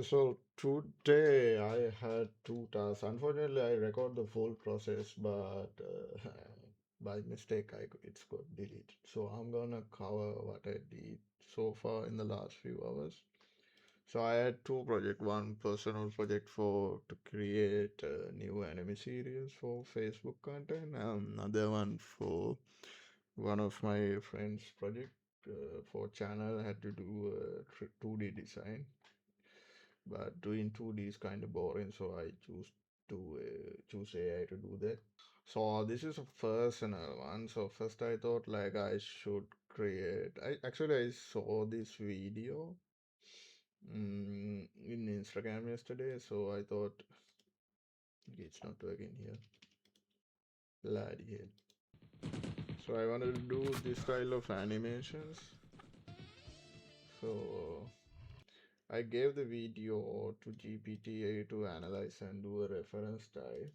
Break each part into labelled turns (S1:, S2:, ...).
S1: So today I had two tasks. Unfortunately, I record the full process, but by mistake it's got deleted. So I'm gonna cover what I did so far in the last few hours. So I had two projects. One personal project for to create a new anime series for Facebook content, and another one for one of my friends' project for channel. I had to do a 2D design, but doing 2D is kind of boring, so I choose AI to do that. So this is a personal one. So first I thought like I should create. I saw this video in Instagram yesterday, so I thought it's not working here. Bloody hell. So I wanted to do this style of animations. So I gave the video to GPT to analyze and do a reference style.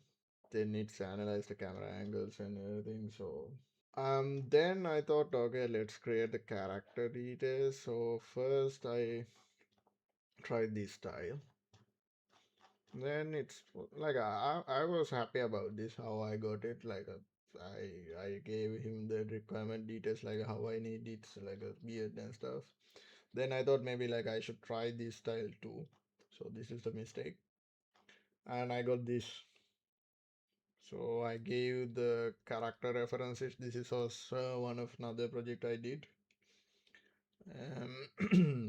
S1: Then it's analyzed the camera angles and everything. So then I thought, okay, let's create the character details. So first I tried this style. Then it's like I was happy about this how I got it. I gave him the requirement details like how I need it, so like a beard and stuff. Then I thought maybe like I should try this style too. So this is the mistake, and I got this. So I gave the character references. This is also one of another project I did.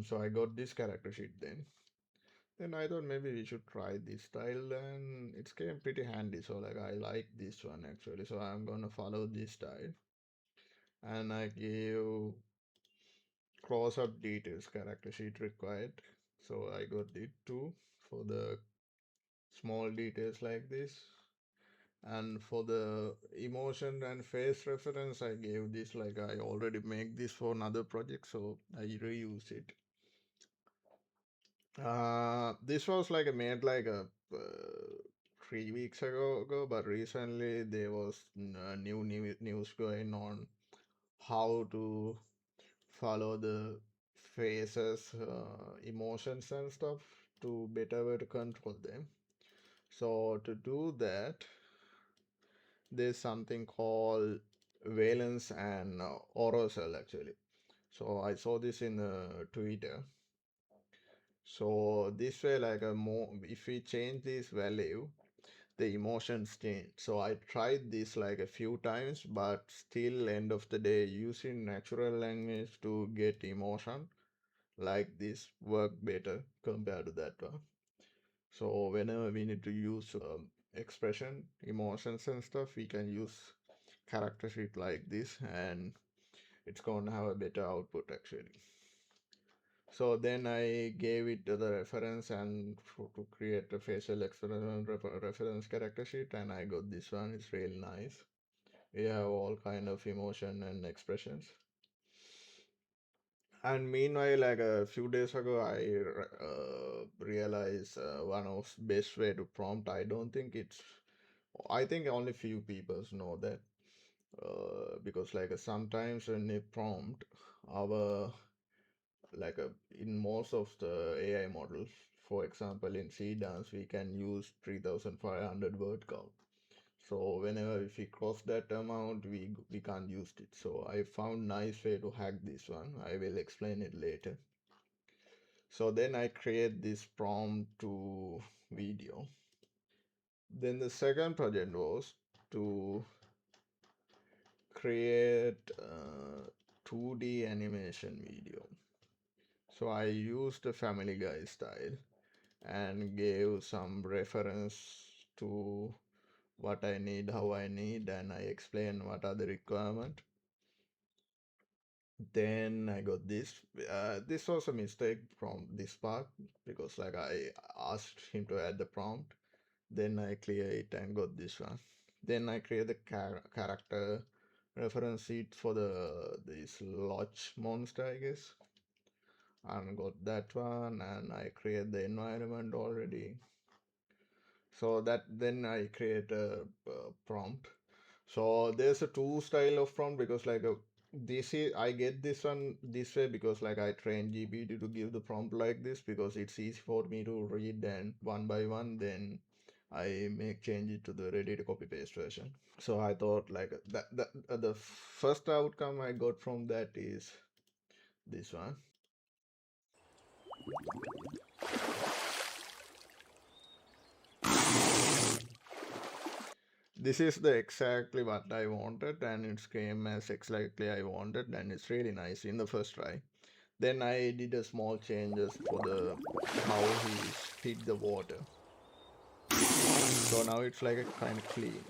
S1: So I got this character sheet then. Then I thought maybe we should try this style and it's came pretty handy. So like I like this one actually. So I'm gonna follow this style. And I gave close-up details character sheet required. So I got it too for the small details like this. And for the emotion and face reference, I gave this like I already make this for another project, so I reuse it. This was like made like a 3 weeks ago, but recently there was new news going on how to follow the faces, emotions and stuff to better way to control them. So to do that, there's something called valence and arousal actually. So I saw this in Twitter. So this way, like a more, if we change this value, the emotions change. So I tried this like a few times, but still, end of the day, using natural language to get emotion like this work better compared to that one. So whenever we need to use expression, emotions and stuff, we can use character sheet like this, and it's going to have a better output actually. So then I gave it the reference and to create a facial expression reference character sheet, and I got this one. It's really nice. We have all kind of emotion and expressions. And meanwhile, like a few days ago, I realized one of best way to prompt. I don't think it's. I think only few people know that because like sometimes when they prompt our like in most of the AI models, for example, in C dance, we can use 3,500 word count. So whenever if we cross that amount, we can't use it. So I found nice way to hack this one. I will explain it later. So then I create this prompt to video. Then the second project was to create a 2D animation video. So I used the Family Guy style and gave some reference to what I need, how I need, and I explain what are the requirement. Then I got this. This was a mistake from this part because like I asked him to add the prompt. Then I clear it and got this one. Then I create the character reference sheet for the this lodge monster, I guess, and got that one. And I create the environment already. So that then I create a prompt. So there's a two style of prompt because like this is I get this one this way because like I train GPT to give the prompt like this because it's easy for me to read and one by one then I make change it to the ready to copy paste version. So I thought like the first outcome I got from that is this one. This is the exactly what I wanted and it came as exactly I wanted and it's really nice in the first try. Then I did a small changes for the how he hit the water. So now it's like a kind of clean.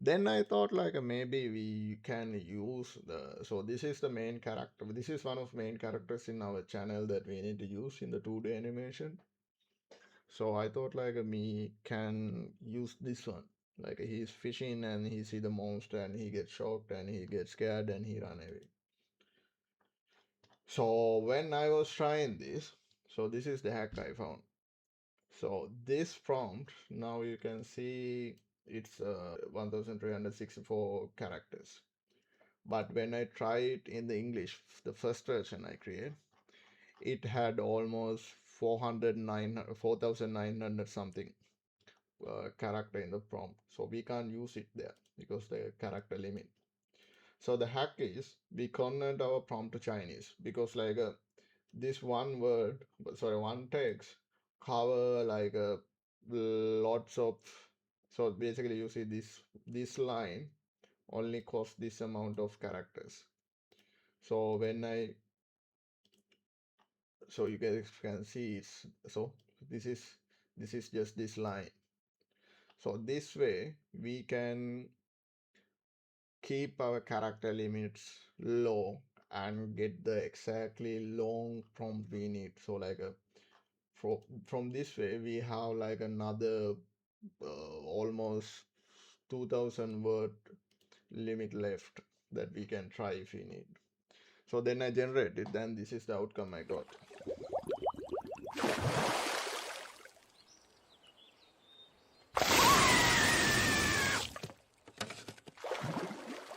S1: Then I thought like maybe we can use the so this is the main character. This is one of main characters in our channel that we need to use in the 2D animation. So I thought like me can use this one. Like he's fishing and he see the monster and he gets shocked and he gets scared and he run away. So when I was trying this, so this is the hack I found. So this prompt, now you can see it's 1364 characters. But when I try it in the English, the first version I create, it had almost 4,900 something character in the prompt. So we can't use it there because the character limit. So the hack is we convert our prompt to Chinese because like this one word, sorry, one text cover like lots of. So basically, you see this line only costs this amount of characters. So when I so you guys can see it's so this is this is just this line. So this way we can keep our character limits low and get the exactly long prompt we need. So like a from this way we have like another almost 2000 word limit left that we can try if we need. So then I generate it, then this is the outcome I got.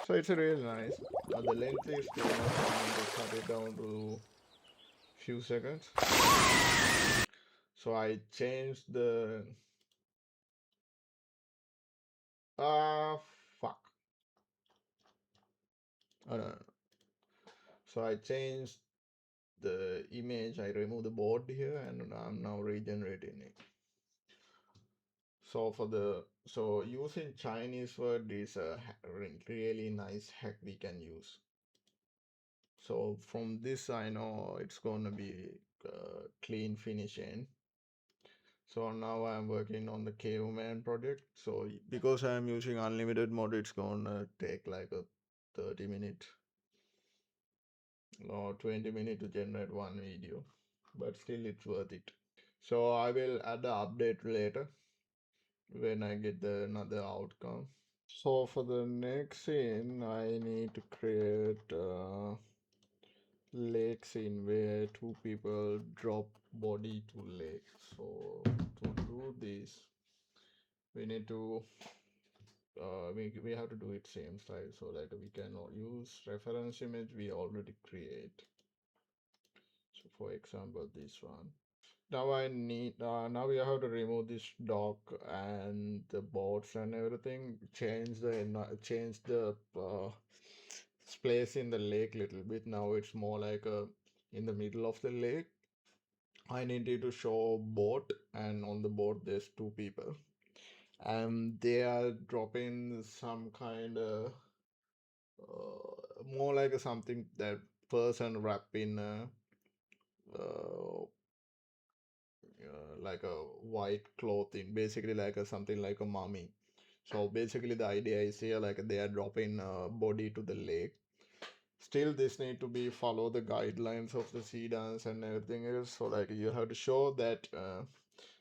S1: So it's really nice. The length is too much. I'm going to cut it down to few seconds. So I changed the ah fuck. Oh, no, no. So I changed the image. I removed the board here, and I'm now regenerating it. So for the so using Chinese word is a really nice hack we can use. So from this I know it's gonna be clean finishing. So now I'm working on the caveman project. So because I'm using unlimited mode, it's gonna take like a 30 minute or 20 minutes to generate one video, but still it's worth it. So I will add the update later when I get the another outcome. So for the next scene, I need to create a lake scene where two people drop body to lake. So to do this, we need to we have to do it same style. So like we can use reference image we already create. So for example, this one. Now I need now we have to remove this dock and the boats and everything. Change the place in the lake little bit. Now it's more like a in the middle of the lake. I needed to show boat and on the boat there's two people and they are dropping some kind of more like a something that person wrapped in uh, like a white clothing, basically like a something like a mummy. So basically the idea is here like they are dropping body to the lake. Still this need to be follow the guidelines of the sea dance and everything else. So like you have to show that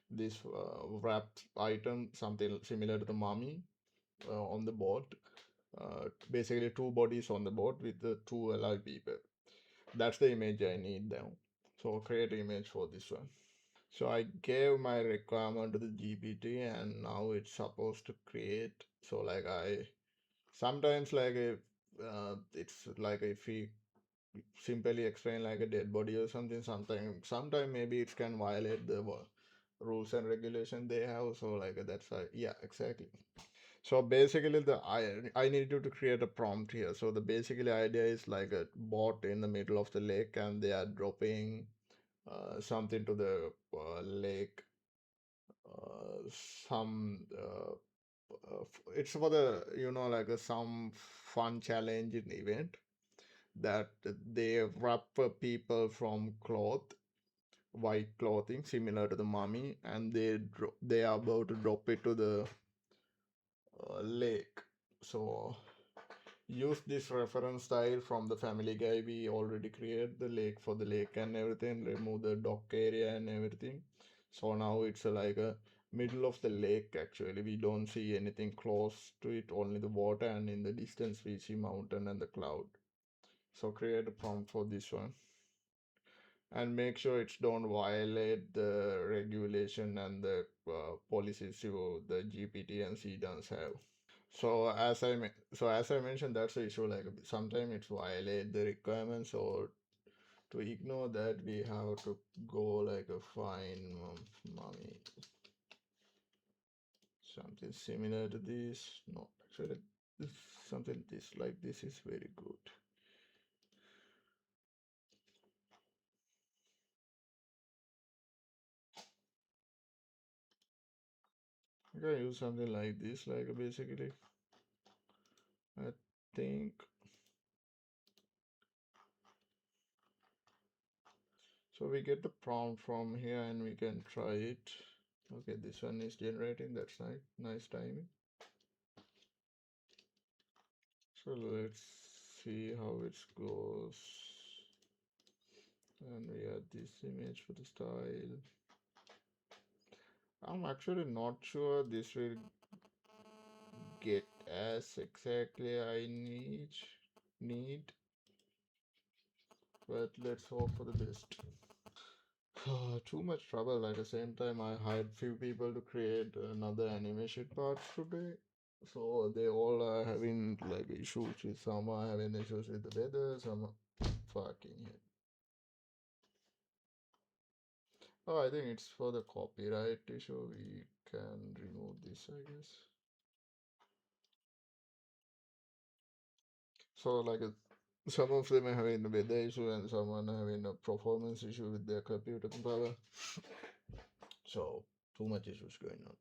S1: this wrapped item something similar to the mummy on the boat. Basically two bodies on the boat with the two alive people. That's the image I need now. So create image for this one. So I gave my requirement to the GPT and now it's supposed to create. So like I sometimes like it's like if we simply explain like a dead body or something, sometime maybe it can violate the rules and regulation they have. So like that's yeah, exactly. So basically, the I need you to create a prompt here. So the basically idea is like a boat in the middle of the lake, and they are dropping something to the lake. Uh, some it's for the like some fun challenging event that they wrap people from white clothing similar to the mummy, and they are about to drop it to the lake. So use this reference style from the Family Guy. We already created the lake for the lake and everything, remove the dock area and everything. So now it's like a middle of the lake actually. We don't see anything close to it, only the water, and in the distance we see mountain and the cloud. So create a prompt for this one and make sure it's don't violate the regulation and the policies the GPT and C does have. So as I mentioned, that's the issue. Like sometimes it's violate the requirements, or to ignore that, we have to go like a fine mommy, something similar to this. No, actually, this something this like this is very good. I can use something like this, like basically, I think. So we get the prompt from here and we can try it. Okay, this one is generating. That's nice, nice timing. So let's see how it goes. And we add this image for the style. I'm actually not sure this will get as exactly I need, but let's hope for the best. Too much trouble. At the same time, I hired few people to create another animation parts today. So they all are having like issues with some are having issues with the weather, some are fucking hell. Oh, I think it's for the copyright issue. We can remove this, I guess. So like some of them are having a weather issue and someone having a performance issue with their computer power. So too much issues going on.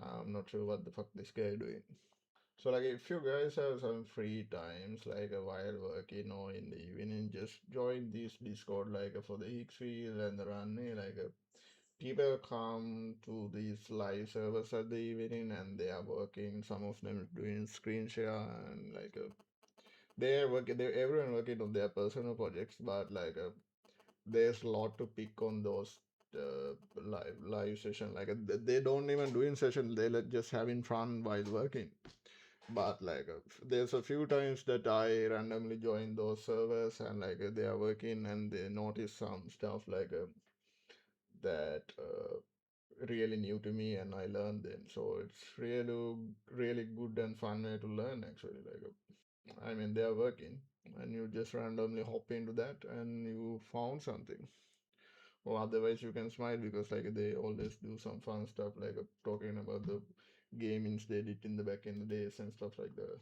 S1: I'm not sure what the fuck this guy doing. So like if you guys have some free times like while working or in the evening, just join this Discord like for the Hicksfield and the Runny. Like people come to these live servers at the evening and they are working. Some of them doing screen share and like they're working. They everyone working on their personal projects, but like there's a lot to pick on those live session. Like they don't even do in session. They like just having fun while working. But like there's a few times that I randomly join those servers and like they are working and they notice some stuff like that really new to me and I learned them. So it's really good and fun way to learn actually. Like I mean they are working and you just randomly hop into that and you found something. Or otherwise you can smile because like they always do some fun stuff like talking about the gamings they did in the back in the days and stuff like that.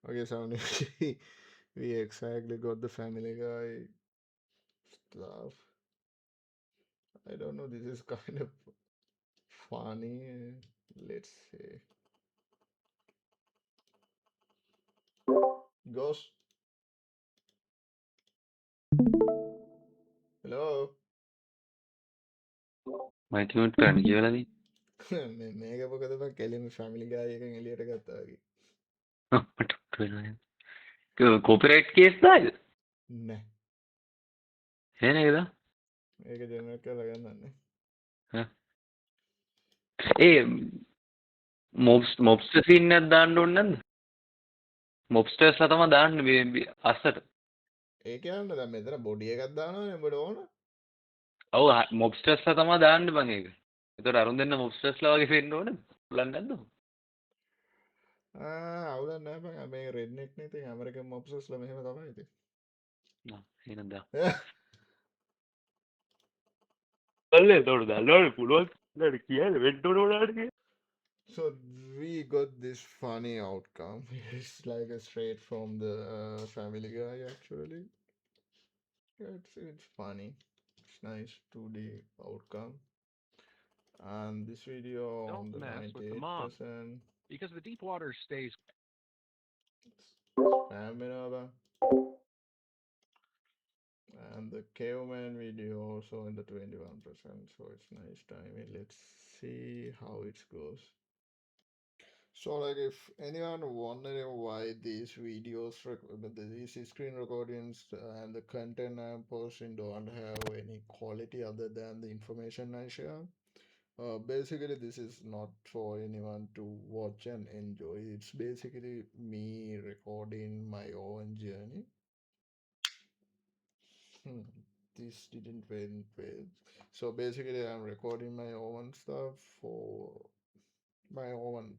S1: Okay, so we exactly got the Family Guy stuff. I don't know, this is kind of funny. Let's see. Ghost, hello.
S2: මයිතිමට් කරන්න කියලදී
S1: මේක මොකද බං කෙලින්ම Family Guy එකෙන් එළියට ගත්තා වගේ.
S2: Copyright case දායිද
S1: නෑ.
S2: ඒනකද
S1: ඒක ජෙනරේට් කරලා ගන්නන්නේ.
S2: ඒ මොබ්ස්ට සින්නත් දාන්න ඕන්නද මොබ්ස්ටර්ස්ලා තමයි දාන්න අස්සට
S1: ඒ කියන්නේ දැන් මෙතන බොඩි එකක් දානවනේ උඹට ඕන.
S2: ඔව් මොබ් ස්ට්‍රස්ලා තමයි දාන්න බං ඒක. ඒතකොට අරුන් දෙන්න මොබ් ස්ට්‍රස්ලා වගේ වෙන්න ඕනද? පුළුවන් නැද්ද?
S1: අවුලක් නෑ බං මේ රෙඩ්නෙක් නේ ඉතින් ඇමරිකන් මොබ්සස්ලා මෙහෙම තමයි ඉතින්.
S2: එහෙනම් දා. බලන්න එතකොට දන්නවනේ පුළුවන්. නේද කියන්නේ වෙන්න ඕන උනාට කියලා.
S1: So we got this funny outcome. It's like a straight from the Family Guy actually. It's funny. It's nice 2D outcome. And this video on
S3: Don't
S1: the
S3: mess with the mom
S1: 98%
S3: because the deep water stays.
S1: stamina and the caveman video also in the 21%. So it's nice timing. Let's see how it goes. So, like, if anyone wondering why these videos, these screen recordings and the content I'm posting don't have any quality other than the information I share, basically this is not for anyone to watch and enjoy. It's basically me recording my own journey. Hmm, this didn't went well. So basically, I'm recording my own stuff for my own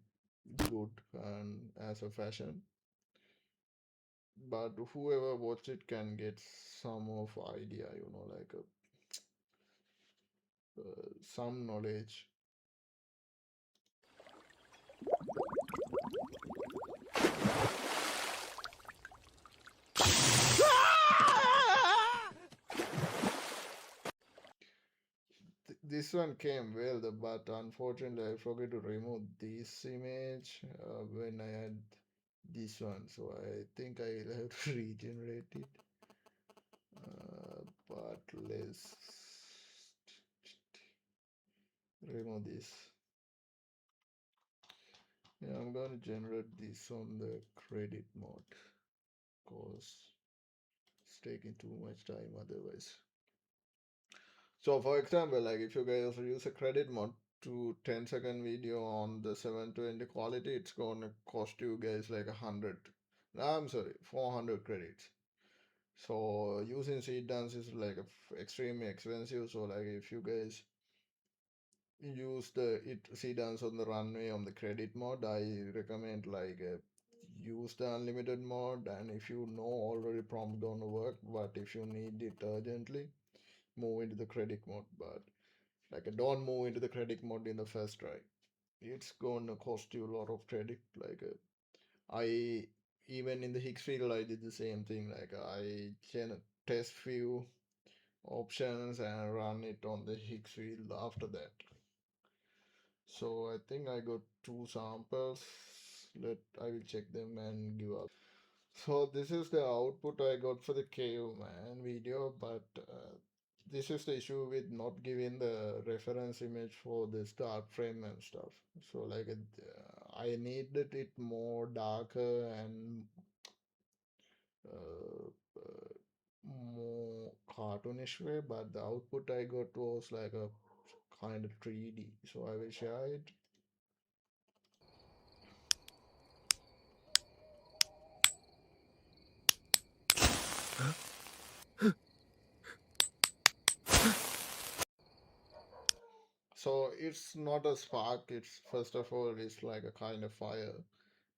S1: good and as a fashion, but whoever watch it can get some of idea, like some knowledge. This one came well, but unfortunately I forgot to remove this image when I had this one, so I think I'll have to regenerate it. But let's remove this. Yeah, I'm gonna generate this on the credit mode because it's taking too much time otherwise. So for example, like if you guys use a credit mode to 10-second video on the 720 quality, it's gonna cost you guys like 100. I'm sorry, 400 credits. So using seed dance is like extremely expensive. So like if you guys use the it see dance on the runway on the credit mode, I recommend like use the unlimited mode. And if you know already prompt don't work, but if you need it urgently, move into the credit mode. But like don't move into the credit mode in the first try. It's gonna cost you a lot of credit. Like I even in the Higgs field I did the same thing. Like I can test few options and run it on the Higgs field after that. So I think I got two samples. I will check them and give up. So this is the output I got for the caveman video, but this is the issue with not giving the reference image for the start frame and stuff. So like I needed it more darker and uh, uh, more cartoonish way, but the output I got was like a kind of 3D. So I will share it. So it's not a spark. It's first of all, it's like a kind of fire,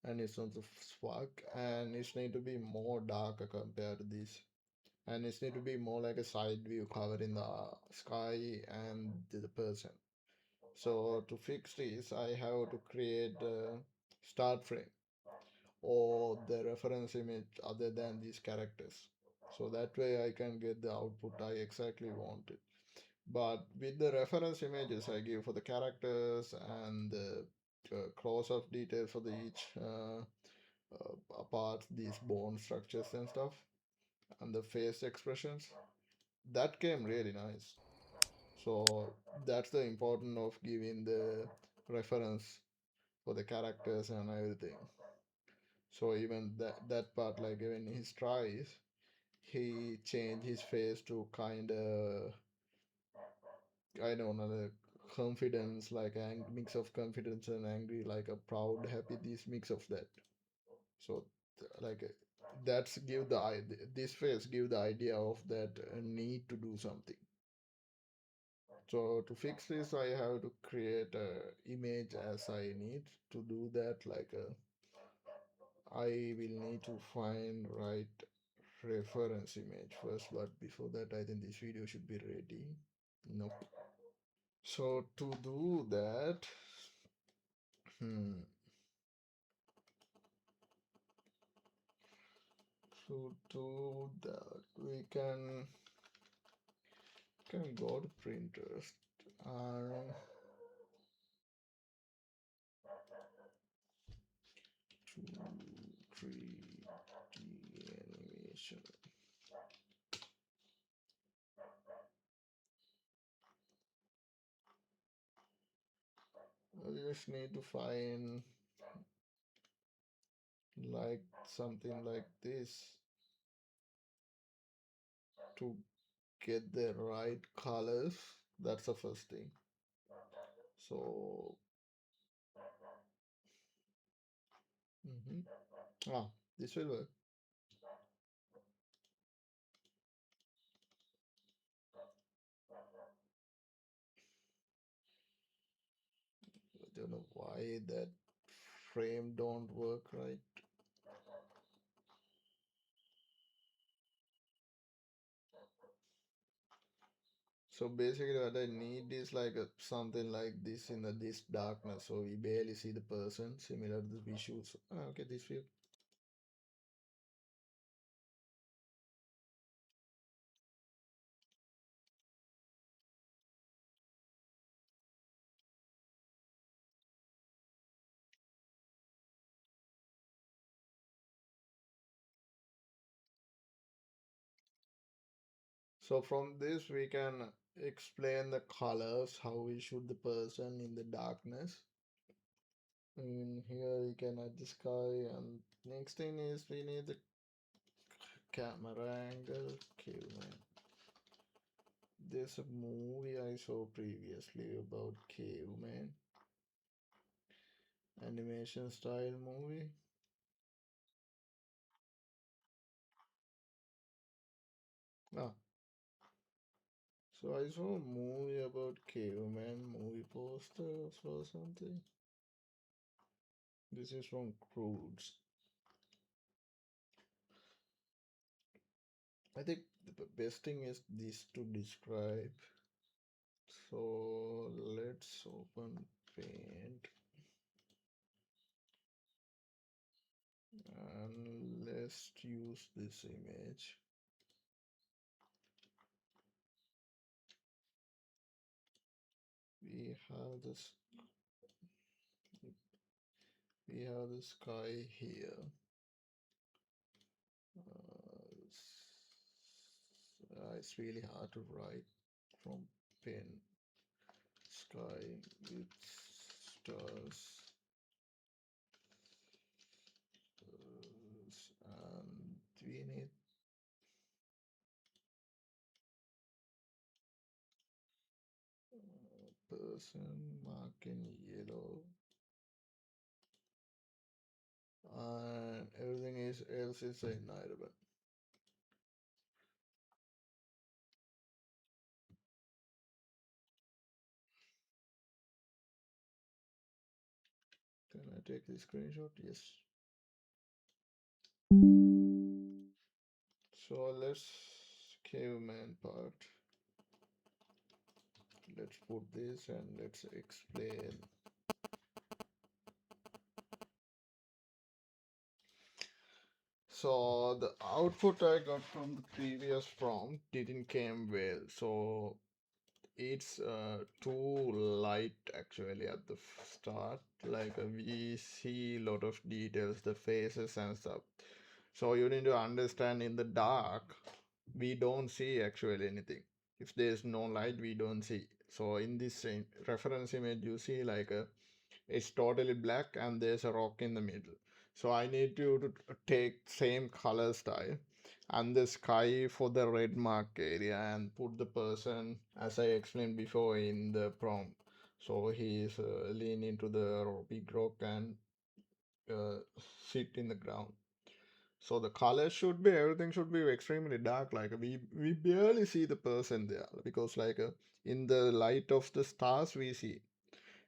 S1: and it's not a spark, and it's need to be more darker compared to this, and it's need to be more like a side view covering the sky and the person. So to fix this, I have to create a start frame or the reference image other than these characters. So that way I can get the output I exactly wanted. But with the reference images I give for the characters and the close-up details for the each apart these bone structures and stuff and the face expressions, that came really nice. So that's the importance of giving the reference for the characters and everything. So even that part, like when he tries, he changed his face to kind of I don't know, the confidence, like a mix of confidence and angry, like a proud, happy, this mix of that. So, like, that's give the this face give the idea of that need to do something. So to fix this, I have to create a image as I need. To do that, I will need to find right reference image first, but before that, I think this video should be ready. Nope. So to do that, hmm, we can go to printers and 3D animation. I just need to find like something like this to get the right colors. That's the first thing. So, this will work. I don't know why that frame don't work right. So basically what I need is something like this in this darkness, so we barely see the person, similar to the visuals. Okay, this view. So from this we can explain the colors, how we shoot the person in the darkness. And here you can add the sky, and next thing is we need the camera angle. Caveman. There's a movie I saw previously about caveman, animation style movie. Ah, so I saw a movie about caveman, movie posters or something. This is from Crudes. I think the best thing is this to describe. So let's open Paint and let's use this image. We have this. We have the sky here. It's really hard to write from pen. Sky with stars. And we need person mark in yellow, and everything else is inedible. Can I take this screenshot? Yes. So let's caveman part. Let's put this and let's explain. So the output I got from the previous prompt didn't came well. So it's too light actually at the start. We see a lot of details, the faces and stuff. So you need to understand in the dark, we don't see actually anything. If there's no light, we don't see. So in this same reference image, you see it's totally black and there's a rock in the middle. So I need to take same color style and the sky for the red mark area and put the person as I explained before in the prompt. So he is lean into the big rock and sit in the ground. So the color should be, everything should be extremely dark. Like we barely see the person there because like in the light of the stars we see,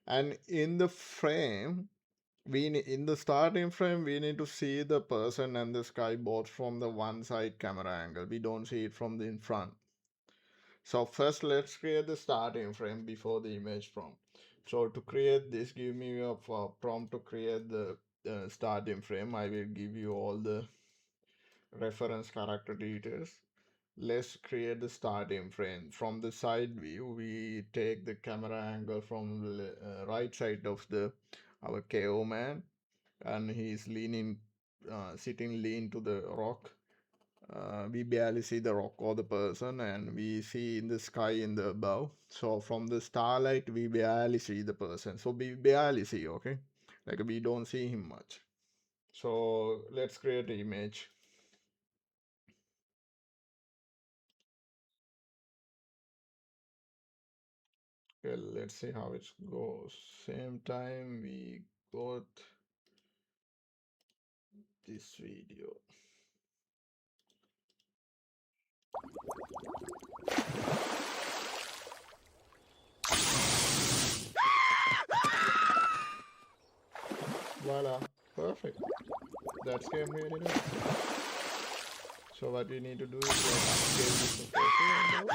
S1: and in the frame in the starting frame we need to see the person and the sky both from the one side camera angle. We don't see it from the in front. So first let's create the starting frame before the image prompt. So to create this, give me a prompt to create the starting frame. I will give you all the reference character details. Let's create the starting frame. From the side view, we take the camera angle from the right side of the our KO man, and he's leaning, sitting lean to the rock. We barely see the rock or the person, and we see in the sky in the above. So from the starlight, we barely see the person. So we barely see, okay? Like we don't see him much. So let's create an image. Okay, let's see how it goes. Same time we got this video. Voila, perfect. That's game really nice. So what we need to do is upscale this to 4K and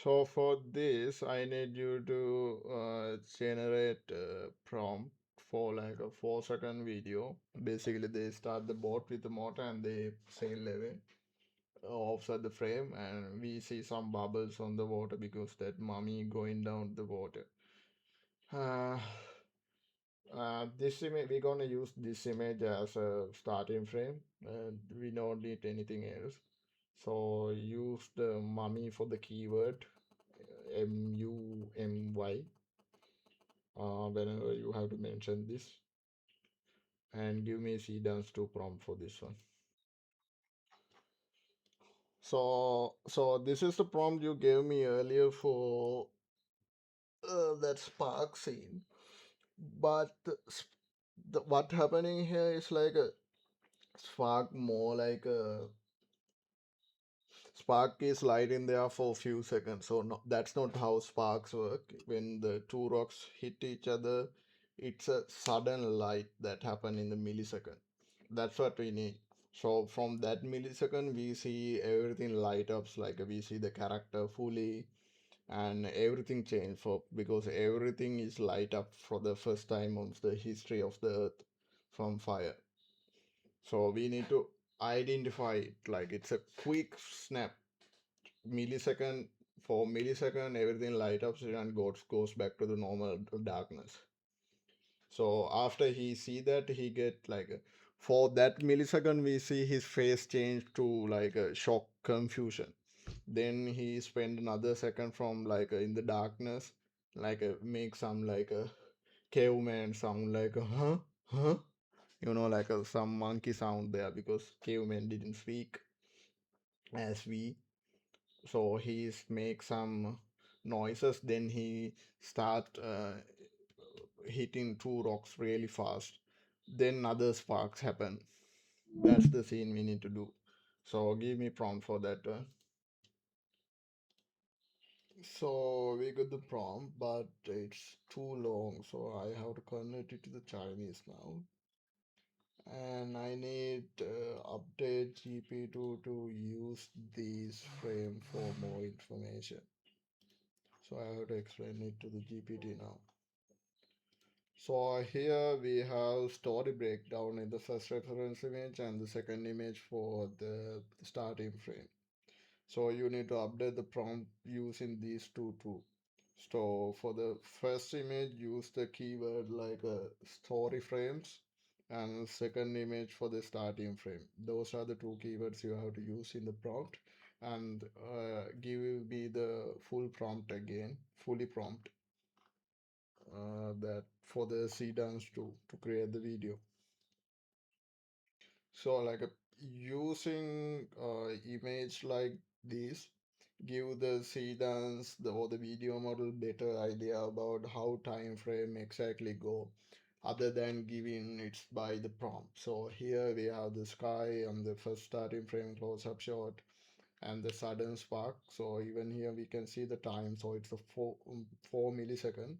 S1: so for this, I need you to generate a prompt for like a 4-second video. Basically, they start the boat with the motor and they sail away offset the frame, and we see some bubbles on the water because that mummy going down the water. Uh, this image we're gonna use this image as a starting frame, and we don't need anything else. So use the mummy for the keyword MUMY whenever you have to mention this, and give me C dance to prompt for this one. So this is the prompt you gave me earlier for that spark scene, but what happening here is like a spark, more like a spark is light in there for a few seconds. So no, that's not how sparks work. When the two rocks hit each other, it's a sudden light that happen in the millisecond. That's what we need. So from that millisecond, we see everything light up, like we see the character fully, and everything changed for because everything is light up for the first time of the history of the earth from fire. So we need to identify it like it's a quick snap, millisecond. For millisecond everything light up and goes back to the normal darkness. So after he see that, he get like for that millisecond we see his face change to like a shock confusion. Then he spend another second from like in the darkness, like make some like a caveman sound, like a huh, like some monkey sound there because caveman didn't speak as we. So he make some noises, then he start hitting two rocks really fast, then other sparks happen. That's the scene we need to do. So give me prompt for that one. So we got the prompt, but it's too long, so I have to convert it to the Chinese now. And I need update GP2 to use this frame for more information. So I have to explain it to the GPT now. So here we have story breakdown in the first reference image and the second image for the starting frame. So you need to update the prompt using these two too. So for the first image, use the keyword like story frames, and second image for the starting frame. Those are the two keywords you have to use in the prompt, and give me the full prompt again, fully prompt, that for the C dance to create the video. So like using image like this give the seedance or the video model better idea about how time frame exactly go other than giving it by the prompt. So here we have the sky on the first starting frame close-up shot and the sudden spark. So even here we can see the time. So it's a 4 millisecond.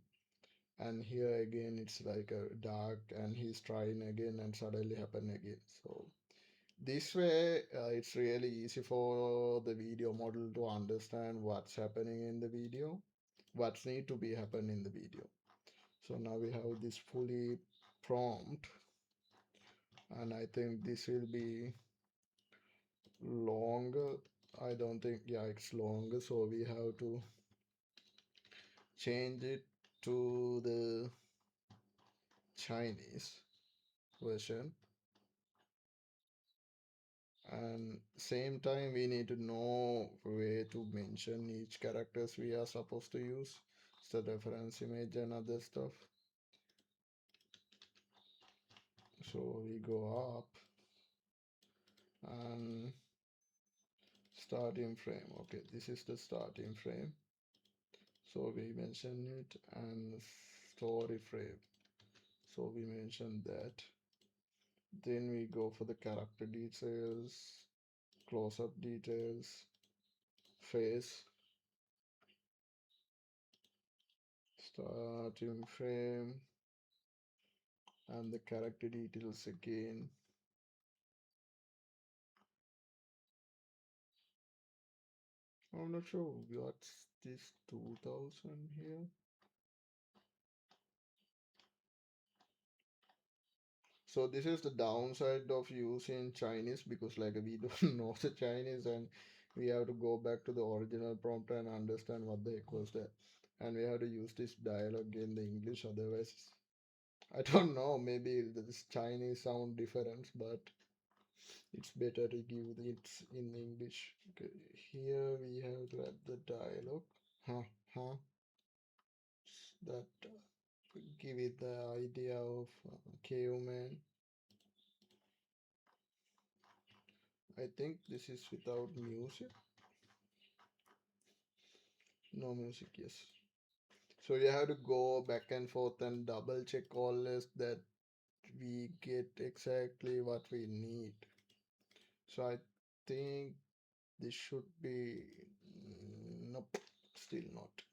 S1: And here again it's like a dark and he's trying again and suddenly happen again. So this way it's really easy for the video model to understand what's happening in the video, what's need to be happen in the video. So now we have this fully prompt, and I think this will be longer. I don't think, yeah, it's longer, so we have to change it to the Chinese version. And same time we need to know where to mention each characters we are supposed to use, so reference image and other stuff. So we go up and starting frame. Okay, this is the starting frame, so we mention it, and story frame, so we mention that. Then we go for the character details, close-up details, face, starting frame, and the character details again. I'm not sure what's this 2000 here. So this is the downside of using Chinese, because like we don't know the Chinese and we have to go back to the original prompt and understand what the heck was that. And we have to use this dialogue in the English, otherwise I don't know, maybe this Chinese sound different, but it's better to give it in English. Okay, here we have to add the dialogue. Huh, huh. That give it the idea of caveman. I think this is without music. No music, yes. So you have to go back and forth and double check all this that we get exactly what we need. So I think this should be nope, still not.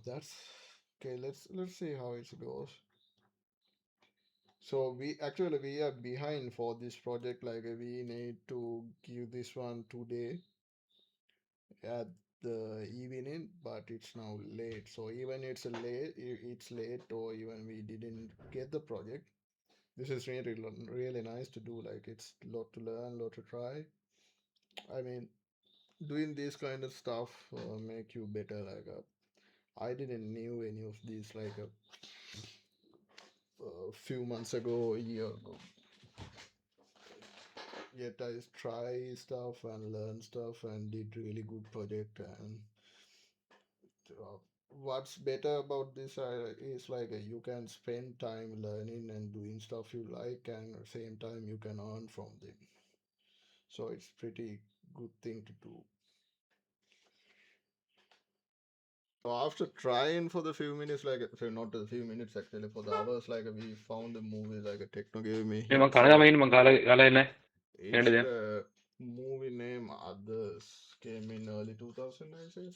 S1: That's okay. Let's see how it goes. So we are behind for this project. Like we need to give this one today at the evening, but it's now late. So even it's late, or even we didn't get the project. This is really nice to do. Like it's lot to learn, lot to try. I mean, doing this kind of stuff make you better. Like I didn't knew any of these like a few months ago, a year ago. Yet I try stuff and learn stuff and did really good project. And uh, what's better about this is like you can spend time learning and doing stuff you like, and at the same time you can earn from them. So it's pretty good thing to do. So after trying for the few minutes, like so not the few minutes actually, for the hours, like we found the movie like a techno gave me
S2: Emang
S1: hints.
S2: kalian main kalian ne?
S1: It's the movie name Others, came in early 2000, I say.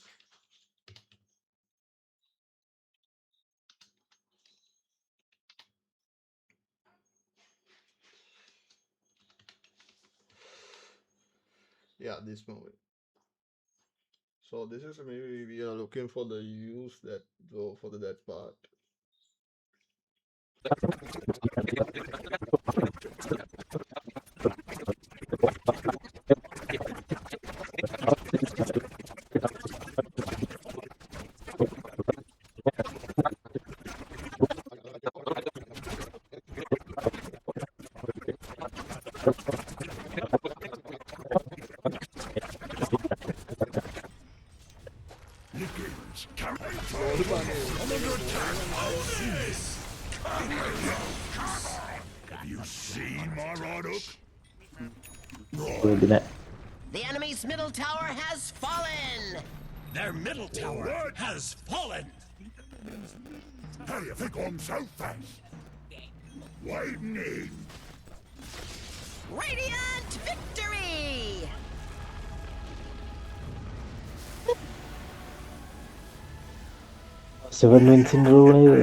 S1: Yeah, this movie. So this is maybe we are looking for the use that go for that part.
S4: ഇതിനെ
S5: The enemy's middle tower has fallen.
S6: Their middle tower has fallen.
S7: How you think I'm so fast? Lightning!
S5: Radiant victory!
S4: Seven വിൻസിൻ്റെ rule